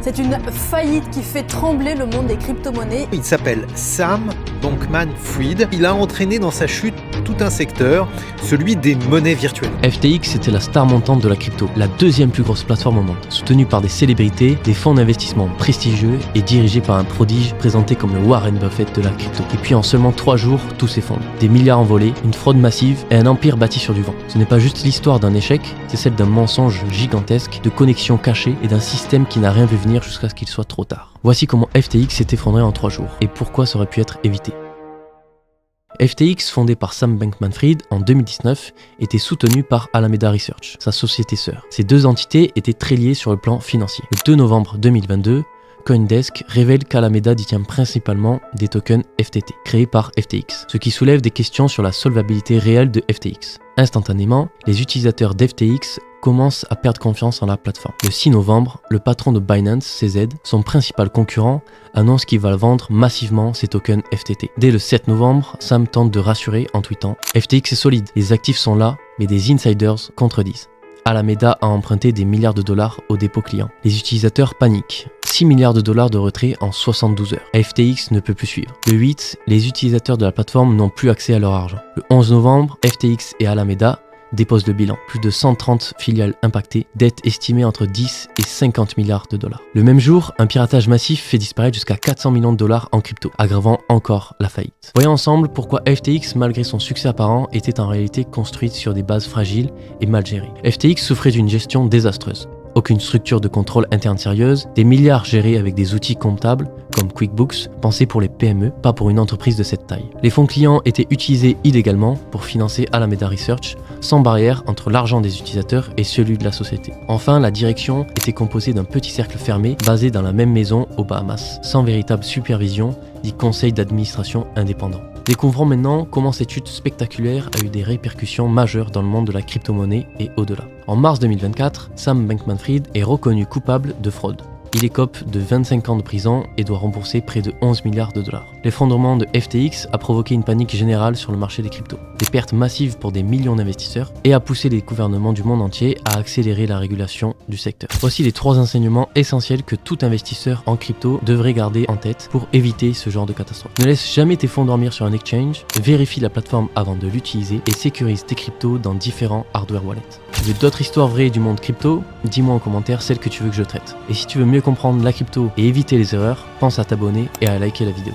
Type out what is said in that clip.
C'est une faillite qui fait trembler le monde des crypto-monnaies. Il s'appelle Sam Bankman-Fried. Il a entraîné dans sa chute tout un secteur, celui des monnaies virtuelles. FTX était la star montante de la crypto, la deuxième plus grosse plateforme au monde, soutenue par des célébrités, des fonds d'investissement prestigieux et dirigée par un prodige présenté comme le Warren Buffett de la crypto. Et puis en seulement 3 jours, tout s'effondre. Des milliards envolés, une fraude massive et un empire bâti sur du vent. Ce n'est pas juste l'histoire d'un échec, c'est celle d'un mensonge gigantesque, de connexions cachées et d'un système qui n'a rien vu venir jusqu'à ce qu'il soit trop tard. Voici comment FTX s'est effondré en 3 jours et pourquoi ça aurait pu être évité. FTX, fondé par Sam Bankman-Fried en 2019, était soutenu par Alameda Research, sa société sœur. Ces deux entités étaient très liées sur le plan financier. Le 2 novembre 2022, CoinDesk révèle qu'Alameda détient principalement des tokens FTT, créés par FTX, ce qui soulève des questions sur la solvabilité réelle de FTX. Instantanément, les utilisateurs d'FTX commencent à perdre confiance en la plateforme. Le 6 novembre, le patron de Binance, CZ, son principal concurrent, annonce qu'il va vendre massivement ses tokens FTT. Dès le 7 novembre, Sam tente de rassurer en tweetant « FTX est solide, les actifs sont là, mais des insiders contredisent ». Alameda a emprunté des milliards de dollars aux dépôts clients. Les utilisateurs paniquent. 6 milliards de dollars de retrait en 72 heures. FTX ne peut plus suivre. Le 8, les utilisateurs de la plateforme n'ont plus accès à leur argent. Le 11 novembre, FTX et Alameda déposent le bilan. Plus de 130 filiales impactées, dettes estimées entre 10 et 50 milliards de dollars. Le même jour, un piratage massif fait disparaître jusqu'à 400 millions de dollars en crypto, aggravant encore la faillite. Voyons ensemble pourquoi FTX, malgré son succès apparent, était en réalité construite sur des bases fragiles et mal gérées. FTX souffrait d'une gestion désastreuse. Aucune structure de contrôle interne sérieuse, des milliards gérés avec des outils comptables comme QuickBooks, pensés pour les PME, pas pour une entreprise de cette taille. Les fonds clients étaient utilisés illégalement pour financer Alameda Research, sans barrière entre l'argent des utilisateurs et celui de la société. Enfin, la direction était composée d'un petit cercle fermé, basé dans la même maison aux Bahamas, sans véritable supervision, dit conseil d'administration indépendant. Découvrons maintenant comment cette chute spectaculaire a eu des répercussions majeures dans le monde de la crypto-monnaie et au-delà. En mars 2024, Sam Bankman-Fried est reconnu coupable de fraude. Il écope de 25 ans de prison et doit rembourser près de 11 milliards de dollars. L'effondrement de FTX a provoqué une panique générale sur le marché des cryptos, des pertes massives pour des millions d'investisseurs et a poussé les gouvernements du monde entier à accélérer la régulation du secteur. Voici les 3 enseignements essentiels que tout investisseur en crypto devrait garder en tête pour éviter ce genre de catastrophe. Ne laisse jamais tes fonds dormir sur un exchange, vérifie la plateforme avant de l'utiliser et sécurise tes cryptos dans différents hardware wallets. Tu veux d'autres histoires vraies du monde crypto? Dis-moi en commentaire celles que tu veux que je traite. Et si tu veux mieux comprendre la crypto et éviter les erreurs, pense à t'abonner et à liker la vidéo.